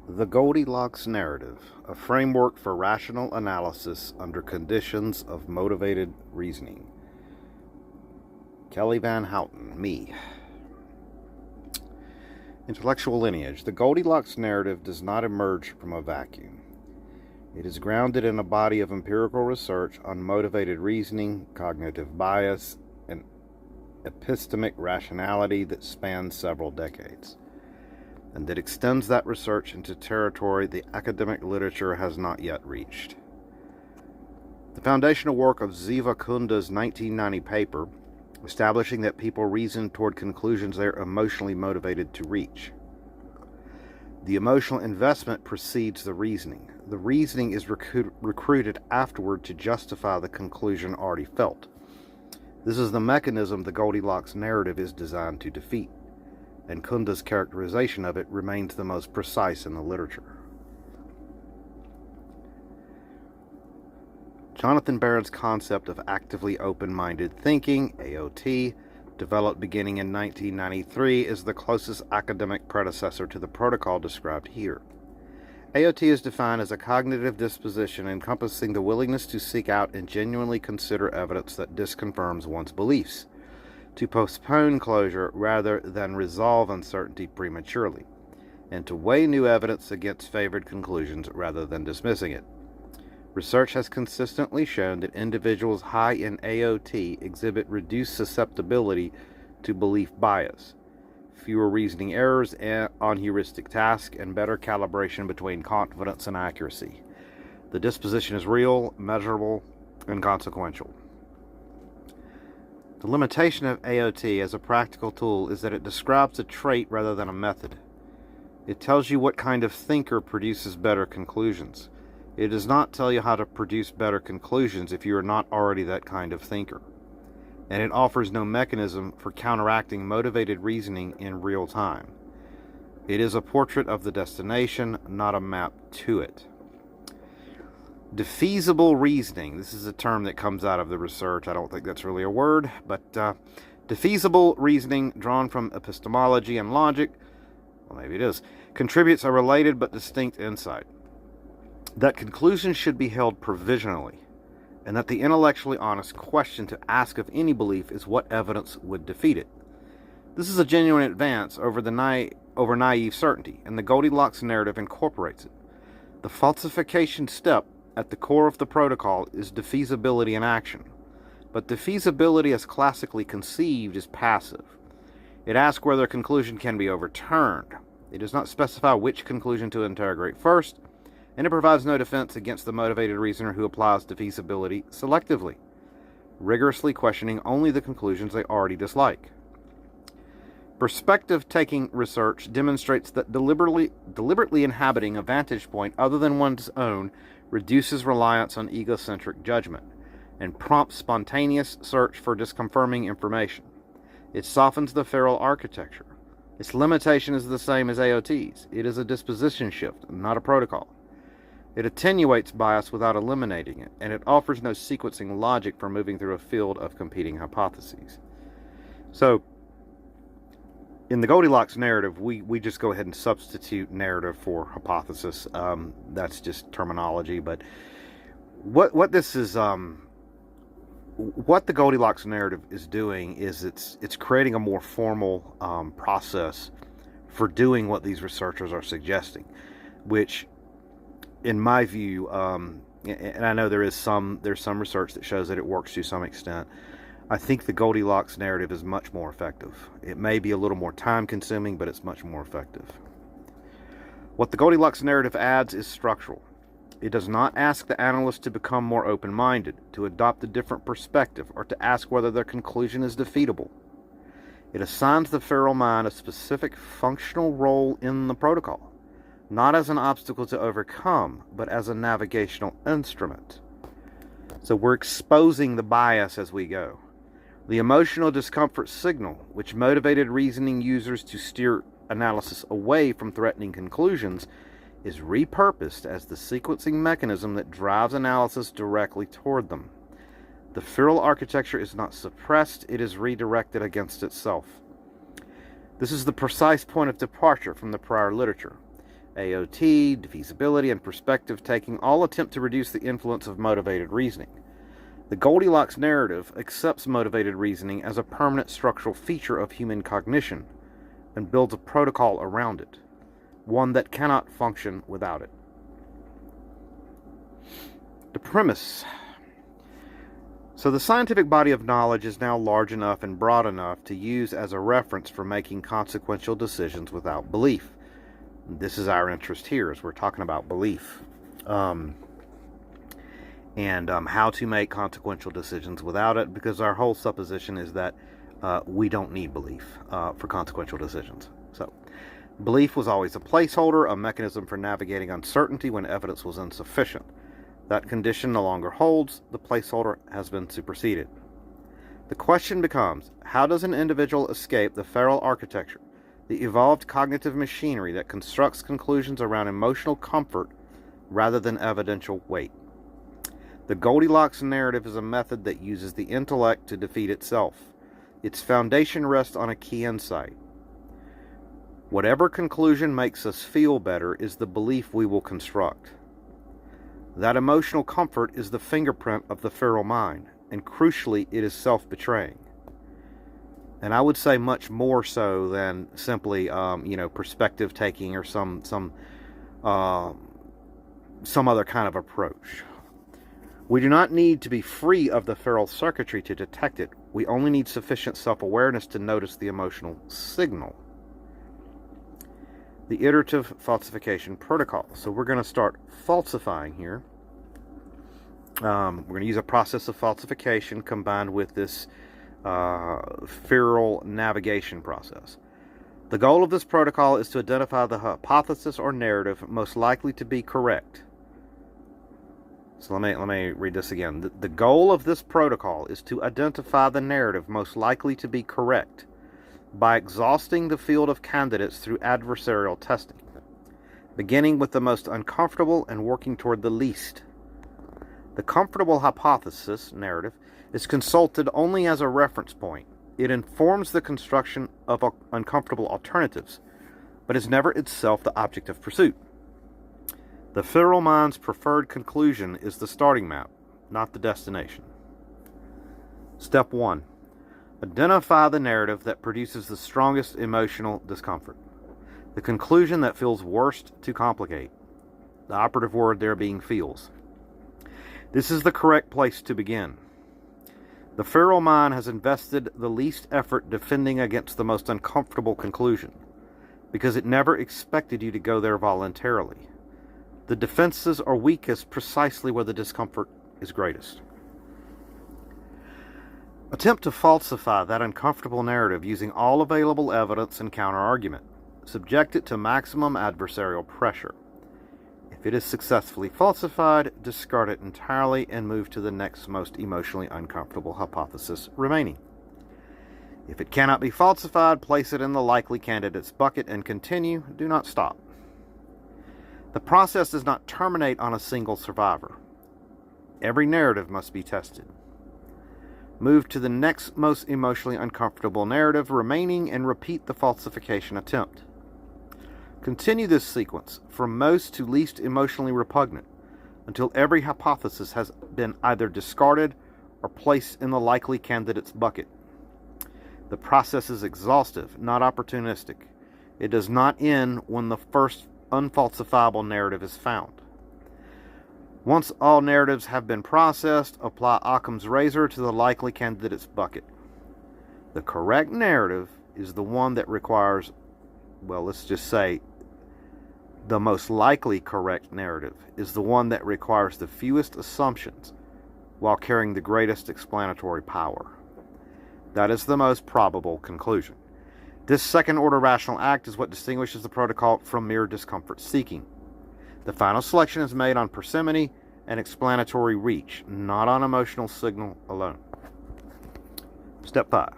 The Goldilocks Narrative, a framework for rational analysis under conditions of motivated reasoning. Kelly Van Houten, me. Intellectual lineage. The Goldilocks Narrative does not emerge from a vacuum. It is grounded in a body of empirical research on motivated reasoning, cognitive bias, and epistemic rationality that spans several decades, and that extends that research into territory the academic literature has not yet reached. The foundational work of Ziva Kunda's 1990 paper, establishing that people reason toward conclusions they are emotionally motivated to reach. The emotional investment precedes the reasoning. The reasoning is recruited afterward to justify the conclusion already felt. This is the mechanism the Goldilocks narrative is designed to defeat, and Kunda's characterization of it remains the most precise in the literature. Jonathan Barron's concept of actively open-minded thinking, AOT, developed beginning in 1993, is the closest academic predecessor to the protocol described here. AOT is defined as a cognitive disposition encompassing the willingness to seek out and genuinely consider evidence that disconfirms one's beliefs, to postpone closure rather than resolve uncertainty prematurely, and to weigh new evidence against favored conclusions rather than dismissing it. Research has consistently shown that individuals high in AOT exhibit reduced susceptibility to belief bias, fewer reasoning errors on heuristic tasks, and better calibration between confidence and accuracy. The disposition is real, measurable, and consequential. The limitation of AOT as a practical tool is that it describes a trait rather than a method. It tells you what kind of thinker produces better conclusions. It does not tell you how to produce better conclusions if you are not already that kind of thinker. And it offers no mechanism for counteracting motivated reasoning in real time. It is a portrait of the destination, not a map to it. Defeasible reasoning. This is a term that comes out of the research. I don't think that's really a word, but defeasible reasoning drawn from epistemology and logic, well, maybe it is, contributes a related but distinct insight. That conclusions should be held provisionally, and that the intellectually honest question to ask of any belief is what evidence would defeat it. This is a genuine advance over naive certainty, and the Goldilocks narrative incorporates it. The falsification step at the core of the protocol is defeasibility in action, but defeasibility as classically conceived is passive. It asks whether a conclusion can be overturned. It does not specify which conclusion to interrogate first, and it provides no defense against the motivated reasoner who applies defeasibility selectively, rigorously questioning only the conclusions they already dislike. Perspective-taking research demonstrates that deliberately inhabiting a vantage point other than one's own reduces reliance on egocentric judgment and prompts spontaneous search for disconfirming information. It softens the feral architecture. Its limitation is the same as AOT's. It is a disposition shift, not a protocol. It attenuates bias without eliminating it, and it offers no sequencing logic for moving through a field of competing hypotheses. So, in the Goldilocks narrative, we just go ahead and substitute narrative for hypothesis. That's just terminology, but what this is, what the Goldilocks narrative is doing is it's creating a more formal process for doing what these researchers are suggesting, which, in my view, and I know there's some research that shows that it works to some extent, I think the Goldilocks narrative is much more effective. It may be a little more time-consuming, but it's much more effective. What the Goldilocks narrative adds is structural. It does not ask the analyst to become more open-minded, to adopt a different perspective, or to ask whether their conclusion is defeatable. It assigns the feral mind a specific functional role in the protocol, not as an obstacle to overcome, but as a navigational instrument. So we're exposing the bias as we go. The emotional discomfort signal, which motivated reasoning users to steer analysis away from threatening conclusions, is repurposed as the sequencing mechanism that drives analysis directly toward them. The feral architecture is not suppressed, it is redirected against itself. This is the precise point of departure from the prior literature. AOT, defeasibility, and perspective taking all attempt to reduce the influence of motivated reasoning. The Goldilocks narrative accepts motivated reasoning as a permanent structural feature of human cognition and builds a protocol around it, one that cannot function without it. The premise. So the scientific body of knowledge is now large enough and broad enough to use as a reference for making consequential decisions without belief. This is our interest here, as we're talking about belief. And how to make consequential decisions without it, because our whole supposition is that we don't need belief for consequential decisions. So, belief was always a placeholder, a mechanism for navigating uncertainty when evidence was insufficient. That condition no longer holds. The placeholder has been superseded. The question becomes, how does an individual escape the feral architecture, the evolved cognitive machinery that constructs conclusions around emotional comfort rather than evidential weight? The Goldilocks narrative is a method that uses the intellect to defeat itself. Its foundation rests on a key insight. Whatever conclusion makes us feel better is the belief we will construct. That emotional comfort is the fingerprint of the feral mind, and crucially, it is self-betraying. And I would say much more so than simply, perspective taking or some other kind of approach. We do not need to be free of the feral circuitry to detect it. We only need sufficient self-awareness to notice the emotional signal. The iterative falsification protocol. So we're going to start falsifying here. We're going to use a process of falsification combined with this feral navigation process. The goal of this protocol is to identify the hypothesis or narrative most likely to be correct. So let me read this again. The goal of this protocol is to identify the narrative most likely to be correct by exhausting the field of candidates through adversarial testing, beginning with the most uncomfortable and working toward the least. The comfortable hypothesis narrative is consulted only as a reference point. It informs the construction of uncomfortable alternatives, but is never itself the object of pursuit. The feral mind's preferred conclusion is the starting map, not the destination. Step 1. Identify the narrative that produces the strongest emotional discomfort. The conclusion that feels worst to complicate. The operative word there being feels. This is the correct place to begin. The feral mind has invested the least effort defending against the most uncomfortable conclusion, because it never expected you to go there voluntarily. The defenses are weakest precisely where the discomfort is greatest. Attempt to falsify that uncomfortable narrative using all available evidence and counter-argument. Subject it to maximum adversarial pressure. If it is successfully falsified, discard it entirely and move to the next most emotionally uncomfortable hypothesis remaining. If it cannot be falsified, place it in the likely candidates bucket and continue. Do not stop. The process does not terminate on a single survivor. Every narrative must be tested. Move to the next most emotionally uncomfortable narrative remaining and repeat the falsification attempt. Continue this sequence from most to least emotionally repugnant until every hypothesis has been either discarded or placed in the likely candidates bucket. The process is exhaustive, not opportunistic. It does not end when the first unfalsifiable narrative is found. Once all narratives have been processed, apply Occam's razor to the likely candidates bucket. The correct narrative is the one that requires, let's just say, the most likely correct narrative is the one that requires the fewest assumptions while carrying the greatest explanatory power. That is the most probable conclusion. This second-order rational act is what distinguishes the protocol from mere discomfort seeking. The final selection is made on parsimony and explanatory reach, not on emotional signal alone. Step 5.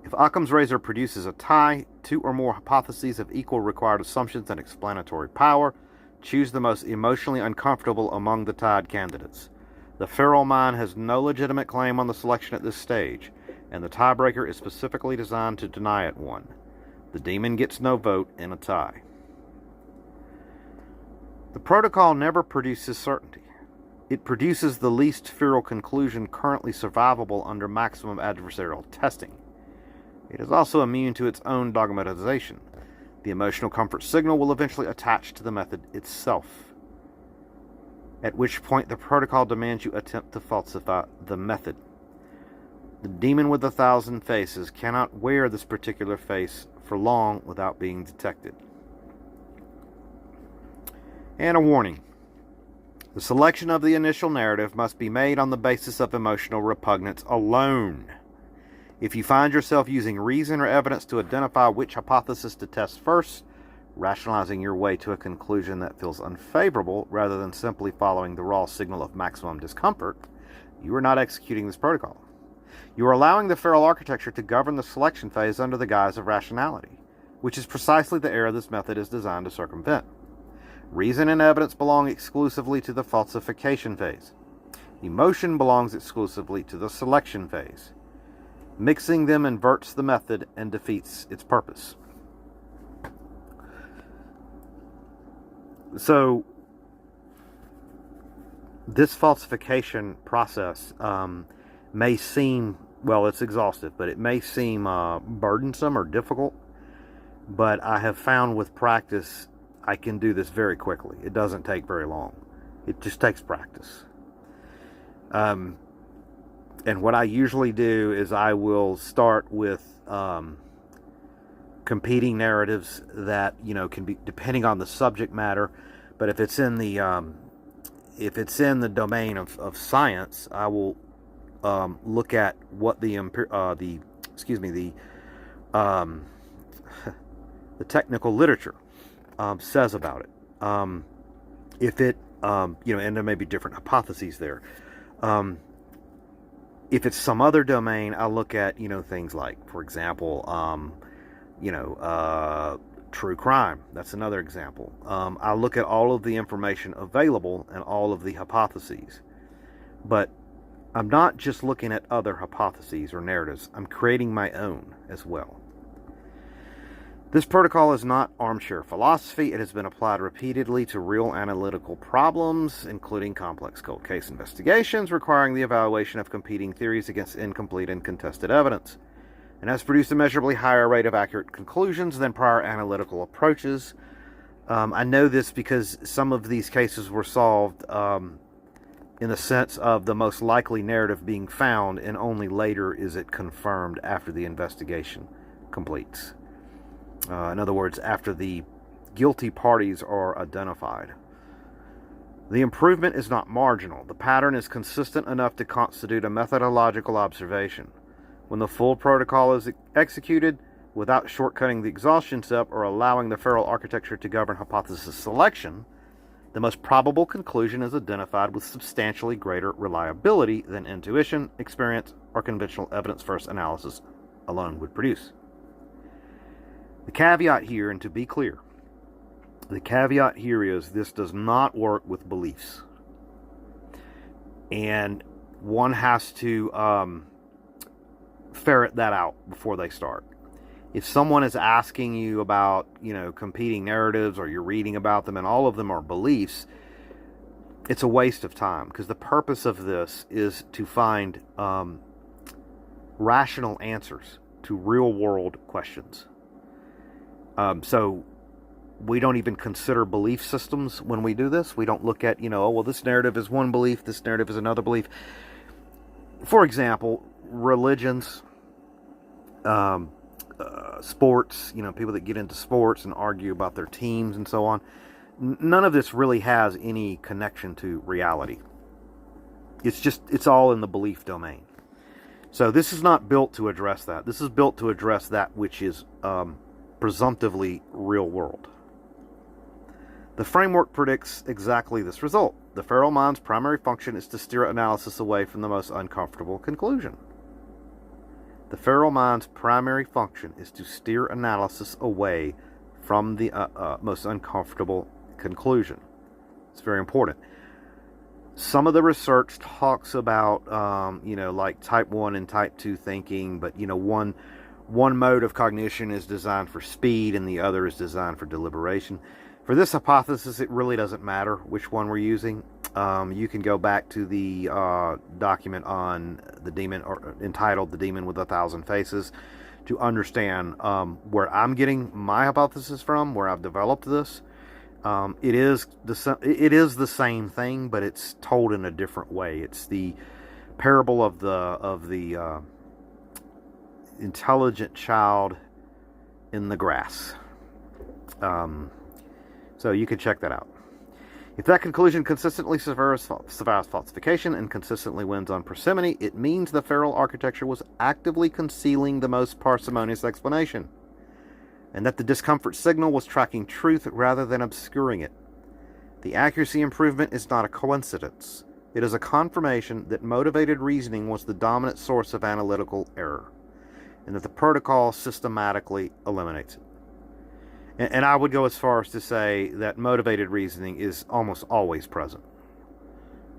If Occam's razor produces a tie, two or more hypotheses of equal required assumptions and explanatory power, choose the most emotionally uncomfortable among the tied candidates. The feral mind has no legitimate claim on the selection at this stage, and the tiebreaker is specifically designed to deny it one. The demon gets no vote in a tie. The protocol never produces certainty. It produces the least feral conclusion currently survivable under maximum adversarial testing. It is also immune to its own dogmatization. The emotional comfort signal will eventually attach to the method itself, at which point the protocol demands you attempt to falsify the method. The demon with 1,000 faces cannot wear this particular face for long without being detected. And a warning. The selection of the initial narrative must be made on the basis of emotional repugnance alone. If you find yourself using reason or evidence to identify which hypothesis to test first, rationalizing your way to a conclusion that feels unfavorable rather than simply following the raw signal of maximum discomfort, you are not executing this protocol. You are allowing the feral architecture to govern the selection phase under the guise of rationality, which is precisely the error this method is designed to circumvent. Reason and evidence belong exclusively to the falsification phase. Emotion belongs exclusively to the selection phase. Mixing them inverts the method and defeats its purpose. So, this falsification process may seem, well, it's exhaustive, but it may seem burdensome or difficult. But I have found with practice, I can do this very quickly. It doesn't take very long. It just takes practice. And what I usually do is I will start with competing narratives that, can be depending on the subject matter. But if it's in the domain of science, I will look at what the technical literature says about it. If it, and there may be different hypotheses there. If it's some other domain, I'll look at, things like, for example, true crime. That's another example. I'll look at all of the information available and all of the hypotheses. But I'm not just looking at other hypotheses or narratives. I'm creating my own as well. This protocol is not armchair philosophy. It has been applied repeatedly to real analytical problems, including complex cold case investigations requiring the evaluation of competing theories against incomplete and contested evidence, and has produced a measurably higher rate of accurate conclusions than prior analytical approaches. I know this because some of these cases were solved in the sense of the most likely narrative being found, and only later is it confirmed after the investigation completes. In other words, after the guilty parties are identified. The improvement is not marginal. The pattern is consistent enough to constitute a methodological observation. When the full protocol is executed, without shortcutting the exhaustion step or allowing the feral architecture to govern hypothesis selection, the most probable conclusion is identified with substantially greater reliability than intuition, experience, or conventional evidence-first analysis alone would produce. The caveat here, and to be clear, the caveat here is this does not work with beliefs. And one has to ferret that out before they start. If someone is asking you about, competing narratives, or you're reading about them and all of them are beliefs, it's a waste of time, because the purpose of this is to find rational answers to real-world questions. So we don't even consider belief systems when we do this. We don't look at, this narrative is one belief, this narrative is another belief. For example, religions, sports, people that get into sports and argue about their teams and so on. None of this really has any connection to reality. It's all in the belief domain. So this is not built to address that. This is built to address that which is presumptively real world. The framework predicts exactly this result. The feral mind's primary function is to steer analysis away from the most uncomfortable conclusion. The feral mind's primary function is to steer analysis away from the most uncomfortable conclusion. It's very important. Some of the research talks about, like type 1 and type 2 thinking, but, one mode of cognition is designed for speed and the other is designed for deliberation. For this hypothesis, it really doesn't matter which one we're using. You can go back to the document on the demon, or entitled "The Demon with a Thousand Faces," to understand where I'm getting my hypothesis from, where I've developed this. It is the same thing, but it's told in a different way. It's the parable of the intelligent child in the grass. So you can check that out. If that conclusion consistently survives falsification and consistently wins on parsimony, it means the feral architecture was actively concealing the most parsimonious explanation, and that the discomfort signal was tracking truth rather than obscuring it. The accuracy improvement is not a coincidence. It is a confirmation that motivated reasoning was the dominant source of analytical error, and that the protocol systematically eliminates it. And I would go as far as to say that motivated reasoning is almost always present.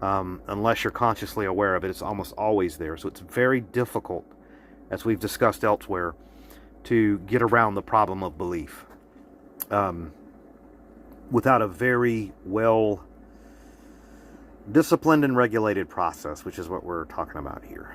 Unless you're consciously aware of it, it's almost always there. So it's very difficult, as we've discussed elsewhere, to get around the problem of belief without a very well disciplined and regulated process, which is what we're talking about here.